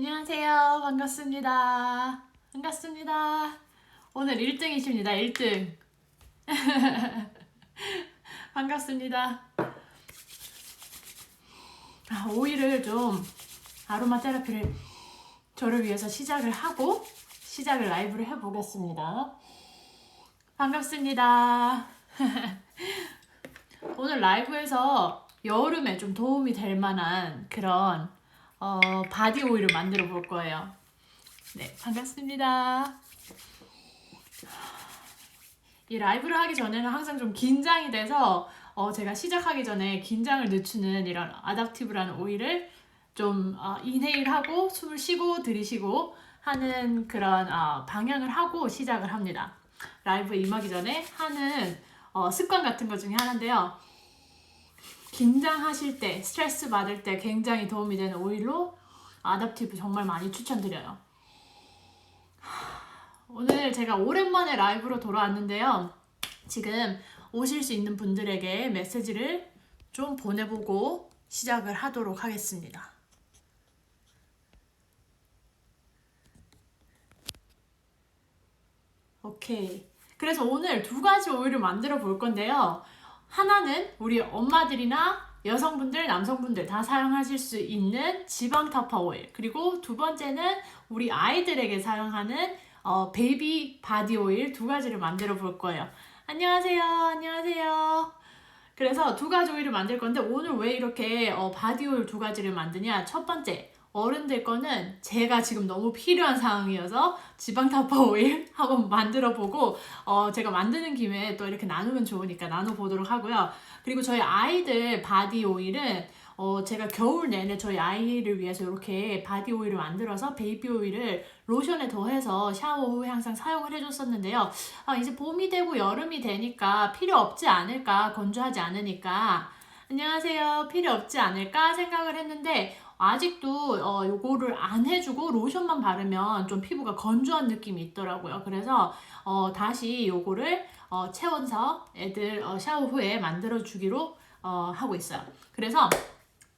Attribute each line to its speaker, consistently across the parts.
Speaker 1: 안녕하세요. 반갑습니다. 반갑습니다. 오늘 1등이십니다. 1등. 반갑습니다. 오일을 좀 아로마 테라피를 저를 위해서 시작을 하고 시작을 라이브를 해보겠습니다. 반갑습니다. 오늘 라이브에서 여름에 좀 도움이 될 만한 그런 바디 오일을 만들어 볼 거예요. 네, 반갑습니다. 이 라이브를 하기 전에는 항상 좀 긴장이 돼서 제가 시작하기 전에 긴장을 늦추는 이런 아답티브라는 오일을 좀 인헤일하고 숨을 쉬고 들이쉬고 하는 그런 방향을 하고 시작을 합니다. 라이브에 임하기 전에 하는 습관 같은 것 중에 하나인데요. 긴장하실 때, 스트레스 받을 때 굉장히 도움이 되는 오일로 아답티브 정말 많이 추천드려요. 오늘 제가 오랜만에 라이브로 돌아왔는데요. 지금 오실 수 있는 분들에게 메시지를 좀 보내보고 시작을 하도록 하겠습니다. 오케이. 그래서 오늘 두 가지 오일을 만들어 볼 건데요. 하나는 우리 엄마들이나 여성분들, 남성분들 다 사용하실 수 있는 지방 타파 오일. 그리고 두 번째는 우리 아이들에게 사용하는 베이비 바디 오일 두 가지를 만들어 볼 거예요. 안녕하세요. 안녕하세요. 그래서 두 가지 오일을 만들 건데 오늘 왜 이렇게 바디 오일 두 가지를 만드냐? 첫 번째, 어른들 거는 제가 지금 너무 필요한 상황이어서 지방 타파 오일 한번 만들어 보고 제가 만드는 김에 또 이렇게 나누면 좋으니까 나눠 보도록 하고요. 그리고 저희 아이들 바디 오일은 제가 겨울 내내 저희 아이를 위해서 이렇게 바디 오일을 만들어서 베이비 오일을 로션에 더해서 샤워 후에 항상 사용을 해줬었는데요. 이제 봄이 되고 여름이 되니까 필요 없지 않을까, 건조하지 않으니까 안녕하세요, 필요 없지 않을까 생각을 했는데 아직도 요거를 안 해주고 로션만 바르면 좀 피부가 건조한 느낌이 있더라고요. 그래서 다시 요거를 채워서 애들 샤워 후에 만들어주기로 하고 있어요. 그래서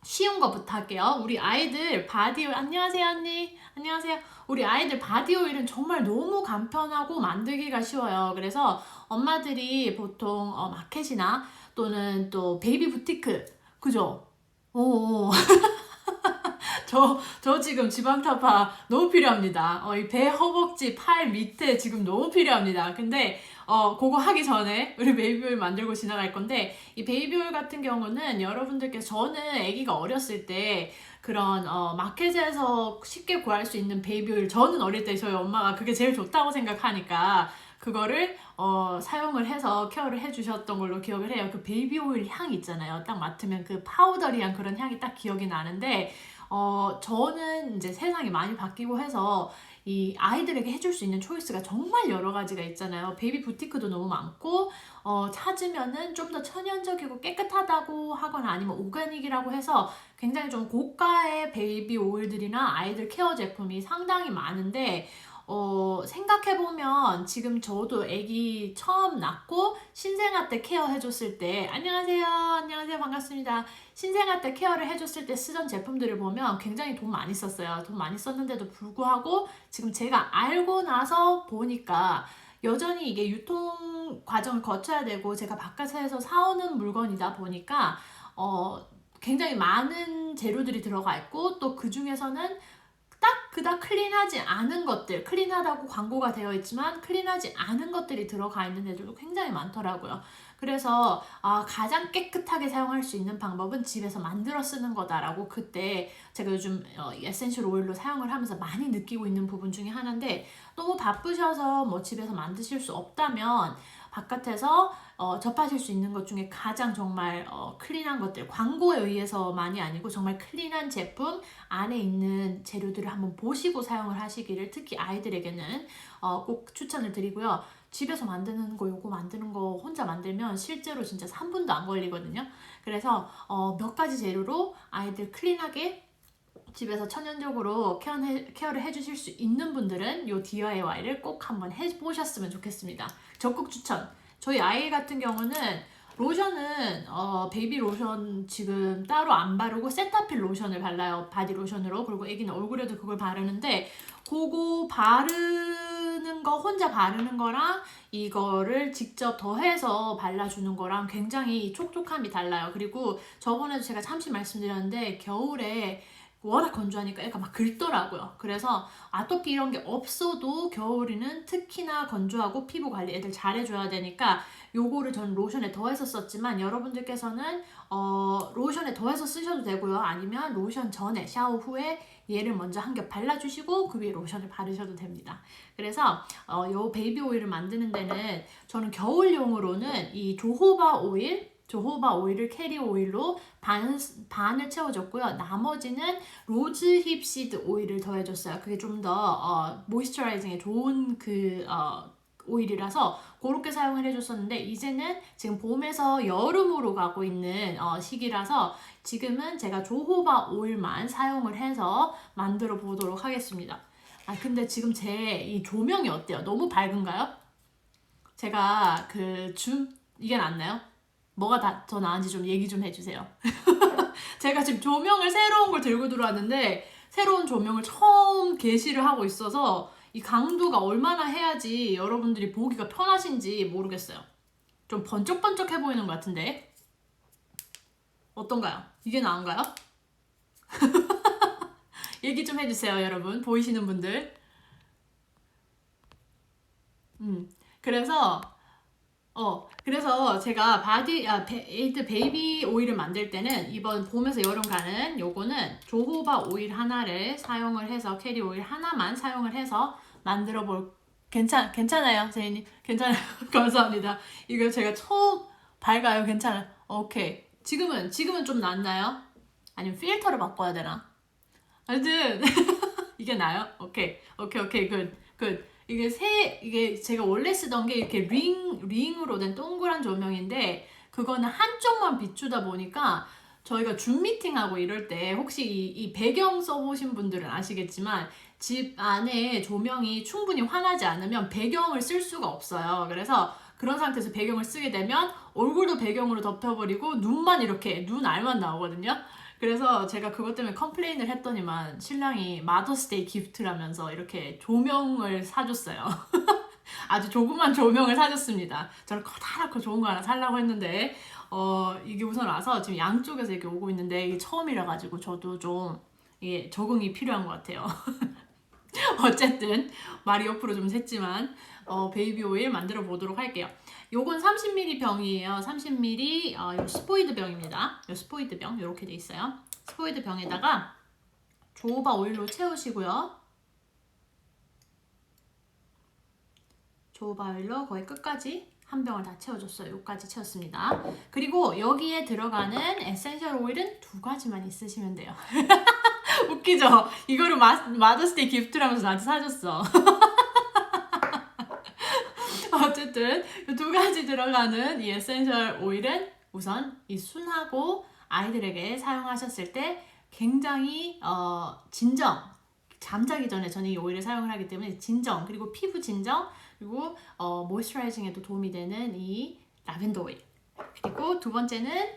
Speaker 1: 쉬운 거부터 할게요. 우리 아이들 바디 오일, 안녕하세요 언니. 안녕하세요. 우리 아이들 바디 오일은 정말 너무 간편하고 만들기가 쉬워요. 그래서 엄마들이 보통 마켓이나 또는 또 베이비 부티크, 그죠? 오. 저 지금 지방타파 너무 필요합니다. 이 배, 허벅지, 팔 밑에 지금 너무 필요합니다. 근데 그거 하기 전에 우리 베이비오일 만들고 지나갈 건데 이 베이비오일 같은 경우는 여러분들께서 저는 아기가 어렸을 때 그런 마켓에서 쉽게 구할 수 있는 베이비오일, 저는 어릴 때 저희 엄마가 그게 제일 좋다고 생각하니까 그거를 사용을 해서 케어를 해주셨던 걸로 기억을 해요. 그 베이비 오일 향 있잖아요. 딱 맡으면 그 파우더리한 그런 향이 딱 기억이 나는데 저는 이제 세상이 많이 바뀌고 해서 이 아이들에게 해줄 수 있는 초이스가 정말 여러 가지가 있잖아요. 베이비 부티크도 너무 많고 찾으면은 좀 더 천연적이고 깨끗하다고 하거나 아니면 오가닉이라고 해서 굉장히 좀 고가의 베이비 오일들이나 아이들 케어 제품이 상당히 많은데 생각해보면 지금 저도 아기 처음 낳고 신생아 때 케어해줬을 때 안녕하세요. 안녕하세요. 반갑습니다. 신생아 때 케어를 해줬을 때 쓰던 제품들을 보면 굉장히 돈 많이 썼어요. 돈 많이 썼는데도 불구하고 지금 제가 알고 나서 보니까 여전히 이게 유통 과정을 거쳐야 되고 제가 바깥에서 사오는 물건이다 보니까 굉장히 많은 재료들이 들어가 있고 또 그 중에서는 딱 그닥 클린하지 않은 것들, 클린하다고 광고가 되어 있지만 클린하지 않은 것들이 들어가 있는 애들도 굉장히 많더라고요. 그래서 가장 깨끗하게 사용할 수 있는 방법은 집에서 만들어 쓰는 거다라고 그때 제가 요즘 에센셜 오일로 사용을 하면서 많이 느끼고 있는 부분 중에 하나인데, 너무 바쁘셔서 뭐 집에서 만드실 수 없다면 바깥에서 접하실 수 있는 것 중에 가장 정말 클린한 것들, 광고에 의해서만이 아니고 정말 클린한 제품 안에 있는 재료들을 한번 보시고 사용을 하시기를 특히 아이들에게는 꼭 추천을 드리고요. 집에서 만드는 거, 요거 만드는 거 혼자 만들면 실제로 진짜 3분도 안 걸리거든요. 그래서 몇 가지 재료로 아이들 클린하게 집에서 천연적으로 케어를 해주실 수 있는 분들은 이 DIY를 꼭 한번 해보셨으면 좋겠습니다. 적극 추천. 저희 아이 같은 경우는 로션은 베이비 로션 지금 따로 안 바르고 세타필 로션을 발라요. 바디 로션으로. 그리고 애기는 얼굴에도 그걸 바르는데 그거 바르는 거 혼자 바르는 거랑 이거를 직접 더해서 발라주는 거랑 굉장히 촉촉함이 달라요. 그리고 저번에도 제가 잠시 말씀드렸는데 겨울에 워낙 건조하니까 애가 막 긁더라고요. 그래서 아토피 이런 게 없어도 겨울에는 특히나 건조하고 피부 관리 애들 잘해줘야 되니까 요거를 저는 로션에 더해서 썼지만 여러분들께서는 로션에 더해서 쓰셔도 되고요. 아니면 로션 전에 샤워 후에 얘를 먼저 한 겹 발라주시고 그 위에 로션을 바르셔도 됩니다. 그래서 요 베이비 오일을 만드는 데는 저는 겨울용으로는 이 조호바 오일을 캐리 오일로 반을 채워줬고요. 나머지는 로즈힙 시드 오일을 더해줬어요. 그게 좀 더 모이스처라이징에 좋은 오일이라서 그렇게 사용을 해줬었는데 이제는 지금 봄에서 여름으로 가고 있는 시기라서 지금은 제가 조호바 오일만 사용을 해서 만들어 보도록 하겠습니다. 아 근데 지금 제 이 조명이 어때요? 너무 밝은가요? 제가 이게 낫나요? 뭐가 더 나은지 좀 얘기 좀 해주세요. 제가 지금 조명을 새로운 걸 들고 들어왔는데 새로운 조명을 처음 게시를 하고 있어서 이 강도가 얼마나 해야지 여러분들이 보기가 편하신지 모르겠어요. 좀 번쩍번쩍해 보이는 것 같은데 어떤가요? 이게 나은가요? 얘기 좀 해주세요, 여러분. 보이시는 분들. 그래서 제가 에이드 베이비 오일을 만들 때는 이번 봄에서 여름 가는 요거는 조호바 오일 하나를 사용을 해서 캐리 오일 하나만 사용을 해서 만들어 볼 괜찮아요, 제이님. 괜찮아요. 감사합니다. 이거 제가 처음 밝아요. 괜찮아요. 오케이. 지금은 좀 낫나요? 아니면 필터를 바꿔야 되나? 하여튼 이게 나요? 오케이. 굿. 이게 제가 원래 쓰던 게 이렇게 링으로 된 동그란 조명인데 그거는 한쪽만 비추다 보니까 저희가 줌 미팅하고 이럴 때 혹시 이 배경 써보신 분들은 아시겠지만 집 안에 조명이 충분히 환하지 않으면 배경을 쓸 수가 없어요. 그래서 그런 상태에서 배경을 쓰게 되면 얼굴도 배경으로 덮여버리고 눈 알만 나오거든요. 그래서 제가 그것 때문에 컴플레인을 했더니만 신랑이 마더스데이 기프트라면서 이렇게 조명을 사줬어요. 아주 조그만 조명을 사줬습니다. 저는 커다랗고 좋은 거 하나 사려고 했는데 이게 우선 와서 지금 양쪽에서 이렇게 오고 있는데 이게 처음이라 가지고 저도 좀 이게 적응이 필요한 것 같아요. 어쨌든 말이 옆으로 좀 샜지만 베이비 오일 만들어 보도록 할게요. 요건 30ml 병이에요. 30ml 요 스포이드 병입니다. 요 스포이드 병 이렇게 돼 있어요. 스포이드 병에다가 조호바 오일로 채우시고요. 조호바 오일로 거의 끝까지 한 병을 다 채워줬어요. 요까지 채웠습니다. 그리고 여기에 들어가는 에센셜 오일은 2가지만 있으시면 돼요. 웃기죠? 이거를 마더스데이 기프트라면서 나한테 사줬어. 어쨌든 이 2가지 들어가는 이 에센셜 오일은 우선 이 순하고 아이들에게 사용하셨을 때 굉장히 잠자기 전에 저는 이 오일을 사용을 하기 때문에 진정 그리고 피부 진정 그리고 모이스처라이징에도 도움이 되는 이 라벤더 오일 그리고 2번째는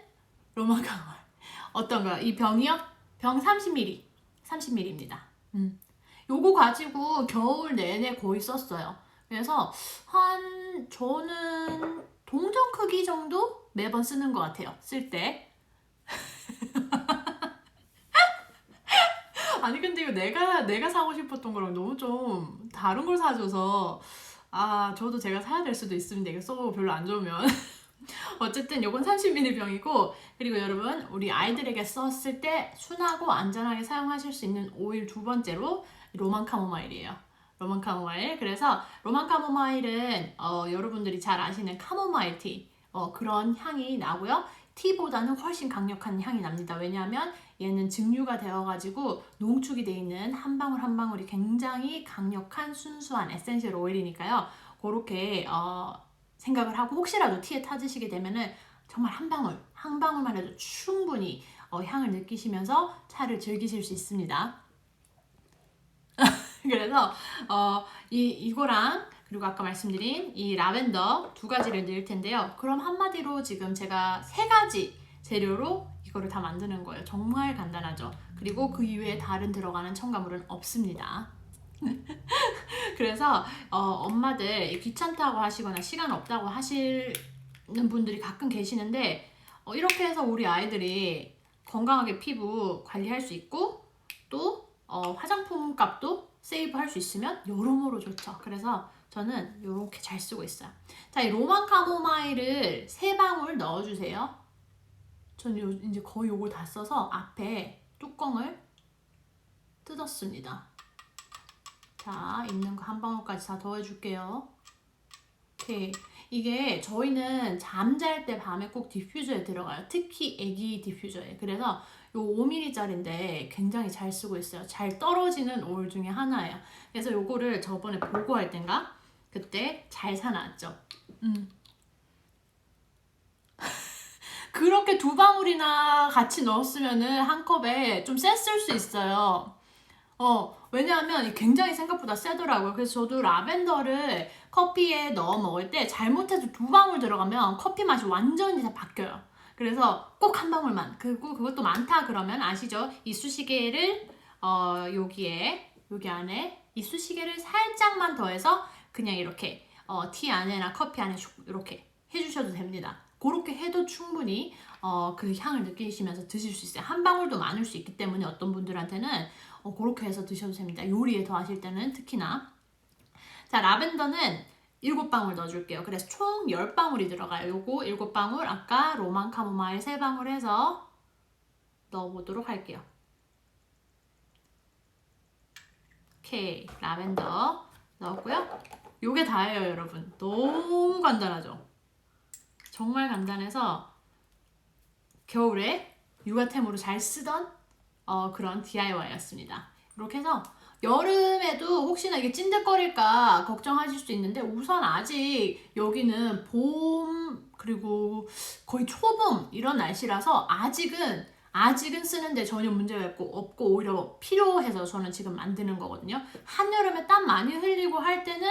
Speaker 1: 로만 카모마일 어떤가요? 이 병이요? 병 30ml입니다. 요거 가지고 겨울 내내 거의 썼어요. 그래서 저는 동전 크기 정도 매번 쓰는 것 같아요. 쓸 때. 아니 근데 이거 내가 사고 싶었던 거랑 너무 좀 다른 걸 사줘서 저도 제가 사야 될 수도 있습니다. 이거 써보고 별로 안 좋으면. 어쨌든 요건 30ml 병이고 그리고 여러분 우리 아이들에게 썼을 때 순하고 안전하게 사용하실 수 있는 오일 2번째로 로만 카모마일이에요. 로만 카모마일. 그래서 로만 카모마일은 여러분들이 잘 아시는 카모마일 티 그런 향이 나고요. 티보다는 훨씬 강력한 향이 납니다. 왜냐하면 얘는 증류가 되어가지고 농축이 돼 있는 한 방울 한 방울이 굉장히 강력한 순수한 에센셜 오일이니까요. 그렇게 생각을 하고 혹시라도 티에 타지시게 되면은 정말 한 방울만 해도 충분히 향을 느끼시면서 차를 즐기실 수 있습니다. 그래서 이거랑 그리고 아까 말씀드린 이 라벤더 두 가지를 넣을 텐데요. 그럼 한마디로 지금 제가 세 가지 재료로 이거를 다 만드는 거예요. 정말 간단하죠. 그리고 그 이외에 다른 들어가는 첨가물은 없습니다. 그래서 엄마들 귀찮다고 하시거나 시간 없다고 하시는 분들이 가끔 계시는데 이렇게 해서 우리 아이들이 건강하게 피부 관리할 수 있고 또 화장품 값도 세이브 할 수 있으면 여러모로 좋죠. 그래서 저는 이렇게 잘 쓰고 있어요. 자, 이 로만 카모마일을 3방울 넣어주세요. 저는 이제 거의 요걸 다 써서 앞에 뚜껑을 뜯었습니다. 자, 있는 거 한 방울까지 다 더해줄게요. 오케이. 이게 저희는 잠잘 때 밤에 꼭 디퓨저에 들어가요. 특히 애기 디퓨저에. 그래서 요 5mm짜리인데 굉장히 잘 쓰고 있어요. 잘 떨어지는 오일 중에 하나예요. 그래서 요거를 저번에 보고할 땐가 그때 잘 사놨죠. 그렇게 2방울이나 같이 넣었으면은 한 컵에 좀 셌을 수 있어요. 왜냐하면 굉장히 생각보다 세더라고요. 그래서 저도 라벤더를 커피에 넣어 먹을 때 잘못해서 2방울 들어가면 커피 맛이 완전히 다 바뀌어요. 그래서 꼭 한 방울만. 그리고 그것도 많다 그러면 아시죠? 이쑤시개를 여기 안에 이쑤시개를 살짝만 더해서 그냥 이렇게 티 안에나 커피 안에 이렇게 해주셔도 됩니다. 그렇게 해도 충분히 그 향을 느끼시면서 드실 수 있어요. 한 방울도 많을 수 있기 때문에 어떤 분들한테는 그렇게 해서 드셔도 됩니다. 요리에 더하실 때는 특히나. 자, 라벤더는 7방울 넣어줄게요. 그래서 총 10방울이 들어가요. 요거 7방울, 아까 로만 카모마일 3방울 해서 넣어보도록 할게요. 오케이, 라벤더 넣었고요. 요게 다예요, 여러분. 너무 간단하죠? 정말 간단해서 겨울에 육아템으로 잘 쓰던 그런 DIY였습니다. 이렇게 해서 여름에도 혹시나 이게 찐득거릴까 걱정하실 수 있는데 우선 아직 여기는 봄 그리고 거의 초봄 이런 날씨라서 아직은 쓰는데 전혀 문제가 없고 오히려 필요해서 저는 지금 만드는 거거든요. 한여름에 땀 많이 흘리고 할 때는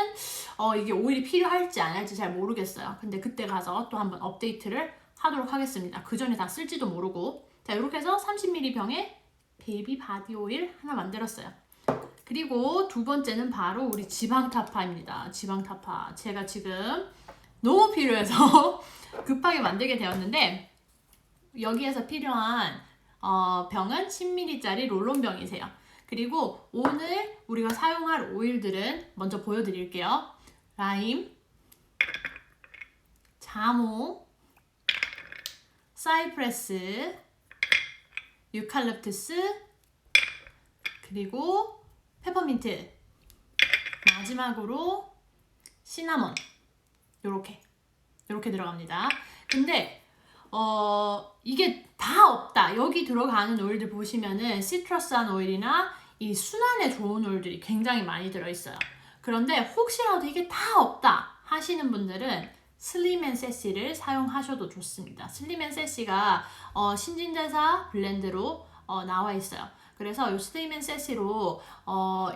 Speaker 1: 이게 오일이 필요할지 안 할지 잘 모르겠어요. 근데 그때 가서 또 한번 업데이트를 하도록 하겠습니다. 그 전에 다 쓸지도 모르고. 자, 이렇게 해서 30ml 병에 베이비 바디 오일 하나 만들었어요. 그리고 두 번째는 바로 우리 지방 타파입니다. 지방 타파. 제가 지금 너무 필요해서 급하게 만들게 되었는데 여기에서 필요한 병은 10ml짜리 롤론병이세요. 그리고 오늘 우리가 사용할 오일들은 먼저 보여드릴게요. 라임, 자몽, 사이프레스, 유칼립투스, 그리고 페퍼민트, 마지막으로 시나몬. 요렇게 들어갑니다. 근데 이게 다 없다. 여기 들어가는 오일들 보시면은 시트러스한 오일이나 이 순환에 좋은 오일들이 굉장히 많이 들어있어요. 그런데 혹시라도 이게 다 없다 하시는 분들은 슬림앤세시를 사용하셔도 좋습니다. 슬림앤세시가 신진대사 블렌드로 나와 있어요. 그래서 이 슬림앤세시로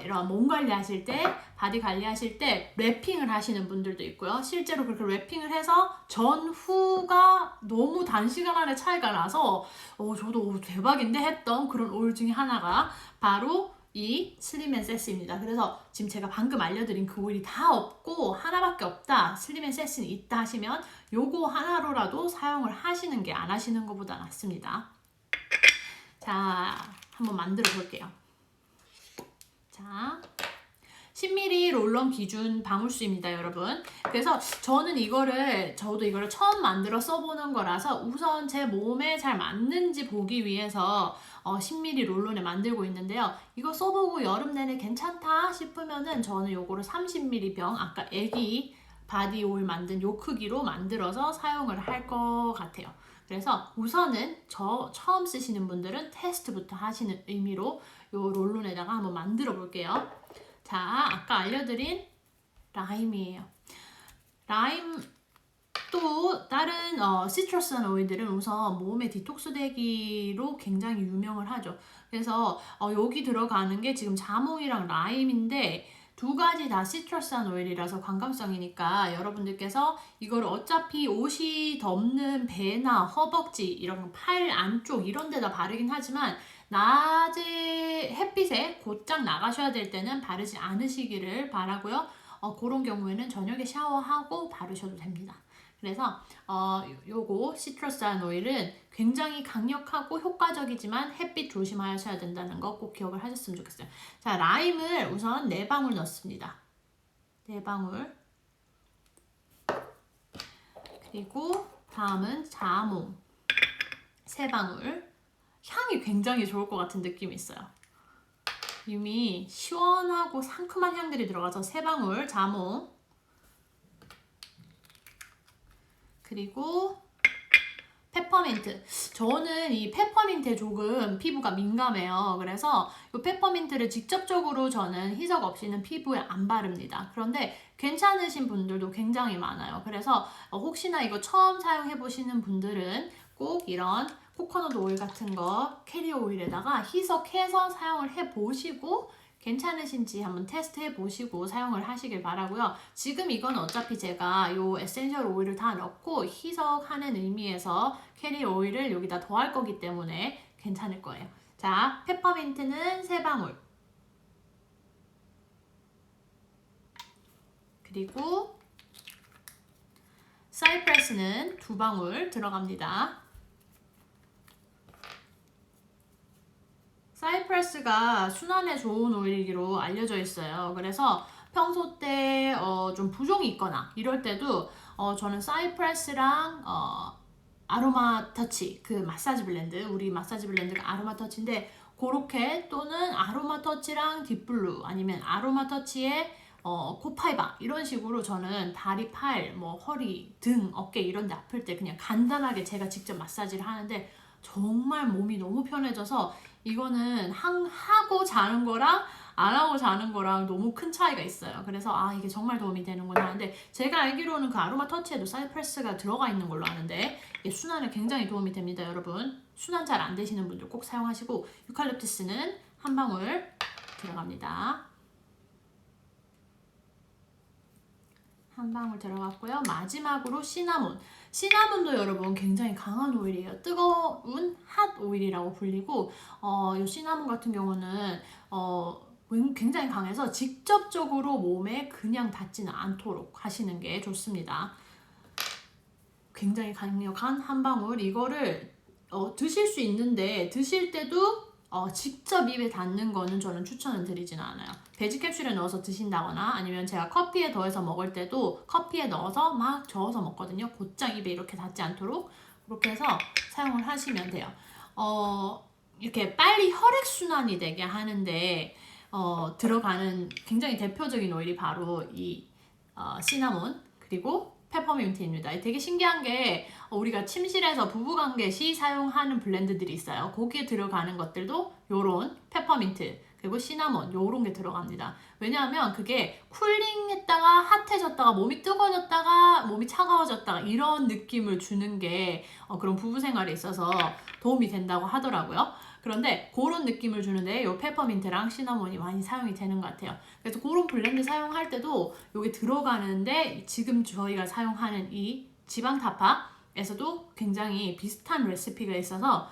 Speaker 1: 이런 몸 관리하실 때, 바디 관리하실 때 랩핑을 하시는 분들도 있고요. 실제로 그렇게 랩핑을 해서 전후가 너무 단시간 안에 차이가 나서 저도 대박인데 했던 그런 오일 중에 하나가 바로 이 슬림앤세시입니다. 그래서 지금 제가 방금 알려드린 그 오일이 다 없고 하나밖에 없다, 슬림앤세시는 있다 하시면 요거 하나로라도 사용을 하시는 게 안 하시는 것보다 낫습니다. 자, 한번 만들어 볼게요. 자, 10ml 롤런 기준 방울수입니다, 여러분. 그래서 저도 이거를 처음 만들어 써보는 거라서 우선 제 몸에 잘 맞는지 보기 위해서 10ml 롤론에 만들고 있는데요. 이거 써보고 여름 내내 괜찮다 싶으면은 저는 요거를 30ml 병, 아까 애기 바디 오일 만든 요 크기로 만들어서 사용을 할 것 같아요. 그래서 우선은 처음 쓰시는 분들은 테스트부터 하시는 의미로 요 롤론에다가 한번 만들어 볼게요. 자, 아까 알려드린 라임이에요. 라임 또 다른 시트러스한 오일들은 우선 몸에 디톡스 되기로 굉장히 유명을 하죠. 그래서 여기 들어가는 게 지금 자몽이랑 라임인데 두 가지 다 시트러스한 오일이라서 관광성이니까 여러분들께서 이걸 어차피 옷이 덮는 배나 허벅지 이런 팔 안쪽 이런 데다 바르긴 하지만 낮에 햇빛에 곧장 나가셔야 될 때는 바르지 않으시기를 바라고요. 그런 경우에는 저녁에 샤워하고 바르셔도 됩니다. 그래서 요거 시트러스한 오일은 굉장히 강력하고 효과적이지만 햇빛 조심하셔야 된다는 거 꼭 기억을 하셨으면 좋겠어요. 자, 라임을 우선 4방울 넣습니다. 4방울. 그리고 다음은 자몽 3방울. 향이 굉장히 좋을 것 같은 느낌이 있어요. 이미 시원하고 상큼한 향들이 들어가서 3방울 자몽. 그리고 페퍼민트. 저는 이 페퍼민트에 조금 피부가 민감해요. 그래서 이 페퍼민트를 직접적으로 저는 희석 없이는 피부에 안 바릅니다. 그런데 괜찮으신 분들도 굉장히 많아요. 그래서 혹시나 이거 처음 사용해 보시는 분들은 꼭 이런 코코넛 오일 같은 거 캐리어 오일에다가 희석해서 사용을 해 보시고 괜찮으신지 한번 테스트해 보시고 사용을 하시길 바라고요. 지금 이건 어차피 제가 요 에센셜 오일을 다 넣고 희석하는 의미에서 캐리어 오일을 여기다 더할 거기 때문에 괜찮을 거예요. 자, 페퍼민트는 3방울. 그리고 사이프레스는 2방울 들어갑니다. 사이프레스가 순환에 좋은 오일이기로 알려져 있어요. 그래서 평소 때 좀 부종이 있거나 이럴 때도 저는 사이프레스랑 아로마 터치, 그 마사지 블렌드, 우리 마사지 블렌드가 아로마 터치인데 그렇게 또는 아로마 터치랑 딥블루 아니면 아로마 터치에 코파이바 이런 식으로 저는 다리, 팔, 뭐 허리, 등, 어깨 이런 데 아플 때 그냥 간단하게 제가 직접 마사지를 하는데 정말 몸이 너무 편해져서 이거는 하고 자는 거랑 안 하고 자는 거랑 너무 큰 차이가 있어요. 그래서 이게 정말 도움이 되는구나 하는데 제가 알기로는 그 아로마 터치에도 사이프레스가 들어가 있는 걸로 아는데 이게 순환에 굉장히 도움이 됩니다. 여러분 순환 잘 안 되시는 분들 꼭 사용하시고 유칼립투스는 1방울 들어갑니다. 1방울 들어갔고요. 마지막으로 시나몬. 시나몬도 여러분 굉장히 강한 오일이에요. 뜨거운 핫 오일이라고 불리고 이 시나몬 같은 경우는 굉장히 강해서 직접적으로 몸에 그냥 닿지는 않도록 하시는 게 좋습니다. 굉장히 강력한 1방울. 이거를 드실 수 있는데 드실 때도 직접 입에 닿는 거는 저는 추천을 드리지는 않아요. 베지 캡슐에 넣어서 드신다거나 아니면 제가 커피에 더해서 먹을 때도 커피에 넣어서 막 저어서 먹거든요. 곧장 입에 이렇게 닿지 않도록 그렇게 해서 사용을 하시면 돼요. 이렇게 빨리 혈액순환이 되게 하는데 들어가는 굉장히 대표적인 오일이 바로 이 시나몬 그리고 페퍼민트입니다. 되게 신기한 게 우리가 침실에서 부부관계 시 사용하는 블렌드들이 있어요. 거기에 들어가는 것들도 요런 페퍼민트 그리고 시나몬 요런 게 들어갑니다. 왜냐하면 그게 쿨링했다가 핫해졌다가 몸이 뜨거워졌다가 몸이 차가워졌다가 이런 느낌을 주는 게 그런 부부 생활에 있어서 도움이 된다고 하더라고요. 그런데 그런 느낌을 주는데 이 페퍼민트랑 시나몬이 많이 사용이 되는 것 같아요. 그래서 그런 블렌드 사용할 때도 여기 들어가는데 지금 저희가 사용하는 이 지방 타파에서도 굉장히 비슷한 레시피가 있어서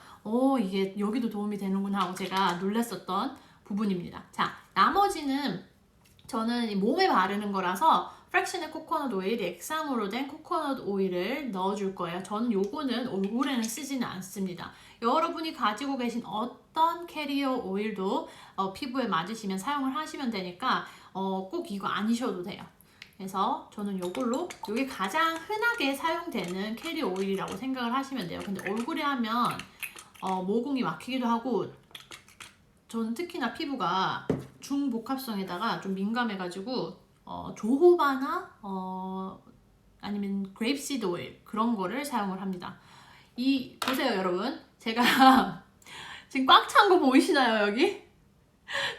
Speaker 1: 이게 여기도 도움이 되는구나 하고 제가 놀랐었던 부분입니다. 자, 나머지는 저는 몸에 바르는 거라서 프랙션의 코코넛 오일, 액상으로 된 코코넛 오일을 넣어줄 거예요. 저는 요거는 얼굴에는 쓰지는 않습니다. 여러분이 가지고 계신 어떤 캐리어 오일도 피부에 맞으시면 사용을 하시면 되니까 꼭 이거 아니셔도 돼요. 그래서 저는 요걸로 이게 가장 흔하게 사용되는 캐리어 오일이라고 생각을 하시면 돼요. 근데 얼굴에 하면 모공이 막히기도 하고 저는 특히나 피부가 중복합성에다가 좀 민감해가지고 조호바나 아니면 그레이프시드 오일 그런 거를 사용을 합니다. 보세요 여러분, 제가 지금 꽉 찬 거 보이시나요 여기?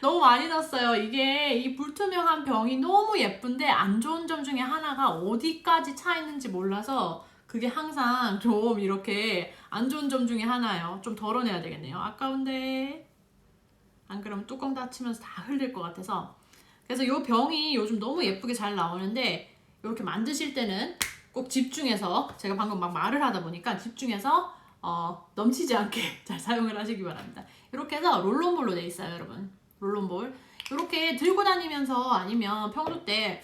Speaker 1: 너무 많이 넣었어요. 이게 이 불투명한 병이 너무 예쁜데 안 좋은 점 중에 하나가 어디까지 차 있는지 몰라서 그게 항상 좀 이렇게 안 좋은 점 중에 하나예요. 좀 덜어내야 되겠네요. 아까운데 안 그러면 뚜껑 닫히면서 다 흘릴 것 같아서. 그래서 이 병이 요즘 너무 예쁘게 잘 나오는데 이렇게 만드실 때는 꼭 집중해서, 제가 방금 막 말을 하다 보니까 집중해서 넘치지 않게 잘 사용을 하시기 바랍니다. 이렇게 해서 롤론볼로 돼 있어요, 여러분. 롤론볼 이렇게 들고 다니면서 아니면 평소 때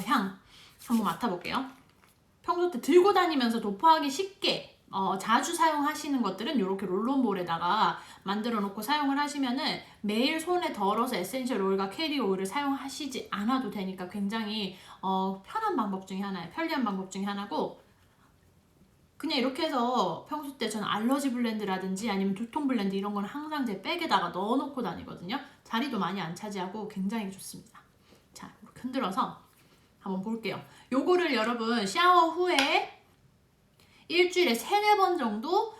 Speaker 1: 향 한번 맡아볼게요. 평소 때 들고 다니면서 도포하기 쉽게 자주 사용하시는 것들은 이렇게 롤론볼에다가 만들어 놓고 사용을 하시면은 매일 손에 덜어서 에센셜 오일과 캐리 오일을 사용하시지 않아도 되니까 굉장히 편한 방법 중에 하나예요. 편리한 방법 중에 하나고, 그냥 이렇게 해서 평소 때 저는 알러지 블렌드라든지 아니면 두통 블렌드 이런 건 항상 제 백에다가 넣어놓고 다니거든요. 자리도 많이 안 차지하고 굉장히 좋습니다. 자, 이렇게 흔들어서 한번 볼게요. 요거를 여러분 샤워 후에 일주일에 3-4번 정도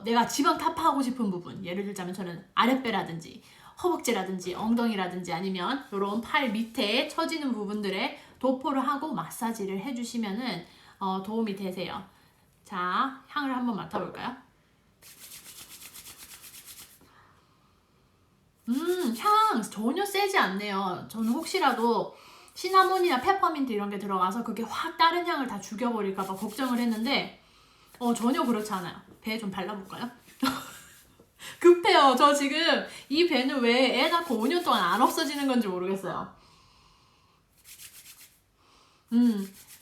Speaker 1: 내가 지방 타파하고 싶은 부분, 예를 들자면 저는 아랫배라든지 허벅지라든지 엉덩이라든지 아니면 이런 팔 밑에 처지는 부분들에 도포를 하고 마사지를 해주시면은 도움이 되세요. 자, 향을 한번 맡아볼까요? 향 전혀 세지 않네요. 저는 혹시라도 시나몬이나 페퍼민트 이런 게 들어가서 그게 확 다른 향을 다 죽여버릴까봐 걱정을 했는데 전혀 그렇지 않아요. 배에 좀 발라볼까요? 급해요. 저 지금 이 배는 왜 애 낳고 5년 동안 안 없어지는 건지 모르겠어요.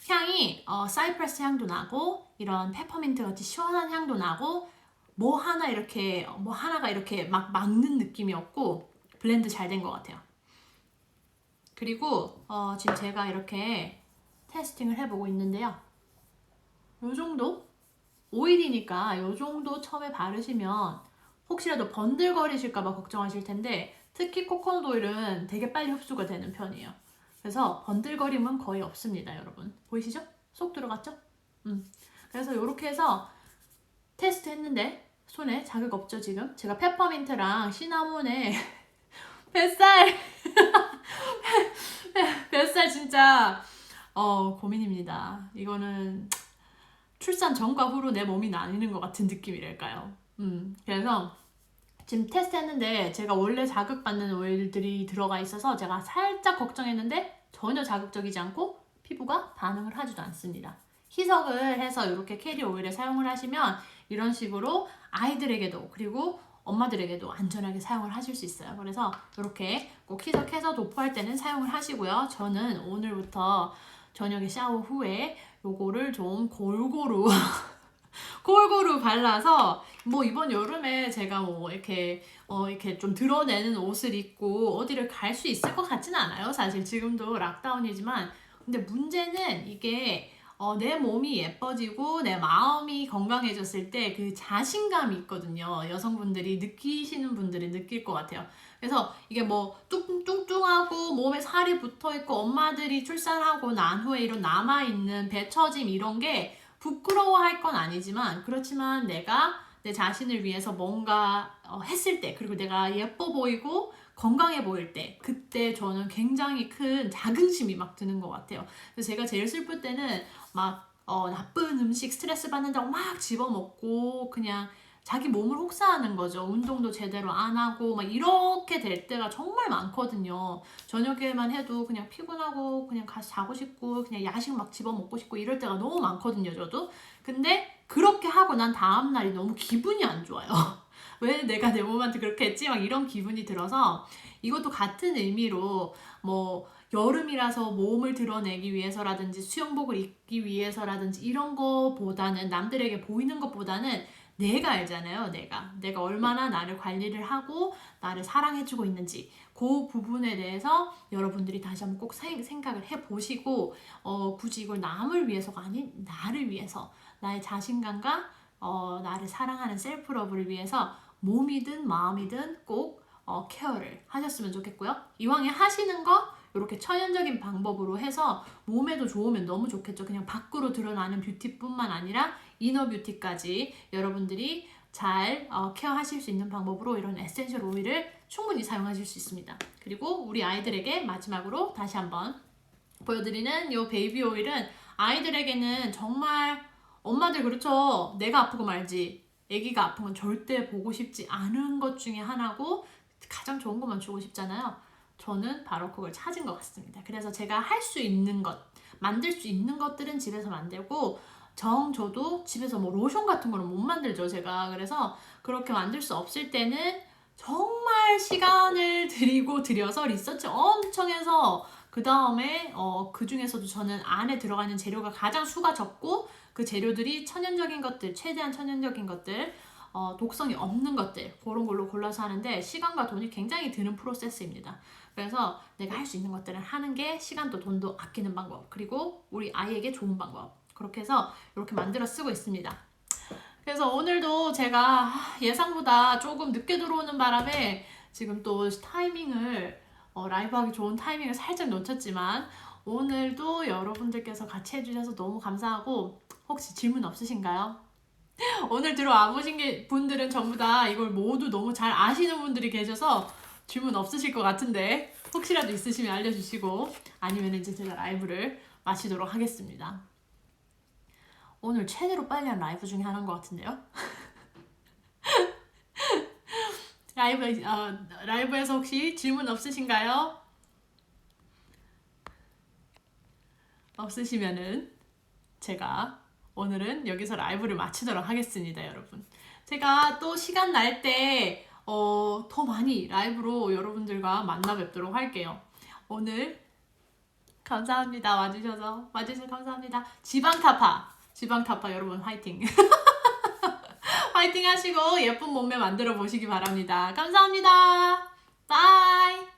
Speaker 1: 향이 사이프러스 향도 나고 이런 페퍼민트 같이 시원한 향도 나고 뭐 하나가 이렇게 막 막는 느낌이 없고 블렌드 잘 된 것 같아요. 그리고 지금 제가 이렇게 테스팅을 해보고 있는데요. 요 정도? 오일이니까 요 정도 처음에 바르시면 혹시라도 번들거리실까봐 걱정하실 텐데, 특히 코코넛 오일은 되게 빨리 흡수가 되는 편이에요. 그래서 번들거림은 거의 없습니다, 여러분. 보이시죠? 쏙 들어갔죠? 그래서 이렇게 해서 테스트 했는데 손에 자극 없죠, 지금? 제가 페퍼민트랑 시나몬에 뱃살 뱃살 진짜 고민입니다. 이거는 출산 전과 후로 내 몸이 나뉘는 것 같은 느낌이랄까요. 그래서 지금 테스트 했는데 제가 원래 자극받는 오일들이 들어가 있어서 제가 살짝 걱정했는데 전혀 자극적이지 않고 피부가 반응을 하지도 않습니다. 희석을 해서 이렇게 캐리 오일에 사용을 하시면 이런 식으로 아이들에게도 그리고 엄마들에게도 안전하게 사용을 하실 수 있어요. 그래서 이렇게 꼭 희석해서 도포할 때는 사용을 하시고요. 저는 오늘부터 저녁에 샤워 후에 요거를 좀 골고루 골고루 발라서, 뭐 이번 여름에 제가 뭐 이렇게 이렇게 좀 드러내는 옷을 입고 어디를 갈 수 있을 것 같지는 않아요. 사실 지금도 락다운이지만. 근데 문제는 이게 내 몸이 예뻐지고 내 마음이 건강해졌을 때 그 자신감이 있거든요. 여성분들이 느끼시는 분들이 느낄 것 같아요. 그래서 이게 뭐 뚱뚱하고 몸에 살이 붙어있고 엄마들이 출산하고 난 후에 이런 남아있는 배처짐 이런 게 부끄러워할 건 아니지만, 그렇지만 내가 내 자신을 위해서 뭔가 했을 때, 그리고 내가 예뻐 보이고 건강해 보일 때, 그때 저는 굉장히 큰 자긍심이 막 드는 것 같아요. 그래서 제가 제일 슬플 때는 막 나쁜 음식 스트레스 받는다고 막 집어먹고 그냥 자기 몸을 혹사하는 거죠. 운동도 제대로 안 하고 막 이렇게 될 때가 정말 많거든요. 저녁에만 해도 그냥 피곤하고 그냥 가서 자고 싶고 그냥 야식 막 집어먹고 싶고 이럴 때가 너무 많거든요, 저도. 근데 그렇게 하고 난 다음 날이 너무 기분이 안 좋아요. 왜 내가 내 몸한테 그렇게 했지? 막 이런 기분이 들어서, 이것도 같은 의미로 뭐 여름이라서 몸을 드러내기 위해서라든지 수영복을 입기 위해서라든지 이런 거보다는, 남들에게 보이는 것보다는 내가 알잖아요. 내가 얼마나 나를 관리를 하고 나를 사랑해주고 있는지, 그 부분에 대해서 여러분들이 다시 한번 꼭 생각을 해보시고 굳이 이걸 남을 위해서가 아닌 나를 위해서, 나의 자신감과 나를 사랑하는 셀프러브를 위해서 몸이든 마음이든 꼭 케어를 하셨으면 좋겠고요. 이왕에 하시는 거 이렇게 천연적인 방법으로 해서 몸에도 좋으면 너무 좋겠죠. 그냥 밖으로 드러나는 뷰티뿐만 아니라 이너 뷰티까지 여러분들이 잘 케어하실 수 있는 방법으로 이런 에센셜 오일을 충분히 사용하실 수 있습니다. 그리고 우리 아이들에게 마지막으로 다시 한번 보여드리는 이 베이비 오일은 아이들에게는 정말, 엄마들 그렇죠. 내가 아프고 말지 아기가 아픈 건 절대 보고 싶지 않은 것 중에 하나고 가장 좋은 것만 주고 싶잖아요. 저는 바로 그걸 찾은 것 같습니다. 그래서 제가 할 수 있는 것, 만들 수 있는 것들은 집에서 만들고 저도 집에서 뭐 로션 같은 거는 못 만들죠, 제가. 그래서 그렇게 만들 수 없을 때는 정말 시간을 들여서 리서치 엄청 해서 그 다음에 그 중에서도 저는 안에 들어가 있는 재료가 가장 수가 적고 그 재료들이 천연적인 것들, 최대한 천연적인 것들, 독성이 없는 것들 그런 걸로 골라서 하는데 시간과 돈이 굉장히 드는 프로세스입니다. 그래서 내가 할 수 있는 것들을 하는 게 시간도 돈도 아끼는 방법, 그리고 우리 아이에게 좋은 방법, 그렇게 해서 이렇게 만들어 쓰고 있습니다. 그래서 오늘도 제가 예상보다 조금 늦게 들어오는 바람에 지금 또 타이밍을 라이브하기 좋은 타이밍을 살짝 놓쳤지만 오늘도 여러분들께서 같이 해주셔서 너무 감사하고, 혹시 질문 없으신가요? 오늘 들어와 보신 분들은 전부 다 이걸 모두 너무 잘 아시는 분들이 계셔서 질문 없으실 것 같은데 혹시라도 있으시면 알려주시고, 아니면 이제 제가 라이브를 마치도록 하겠습니다. 오늘 최대로 빨리 한 라이브 중에 하나인 것 같은데요? 라이브에서 혹시 질문 없으신가요? 없으시면은 제가 오늘은 여기서 라이브를 마치도록 하겠습니다, 여러분. 제가 또 시간 날 때 더 많이 라이브로 여러분들과 만나 뵙도록 할게요. 오늘 감사합니다. 와주셔서 감사합니다. 지방타파 여러분 화이팅! 화이팅 하시고 예쁜 몸매 만들어 보시기 바랍니다. 감사합니다. 바이!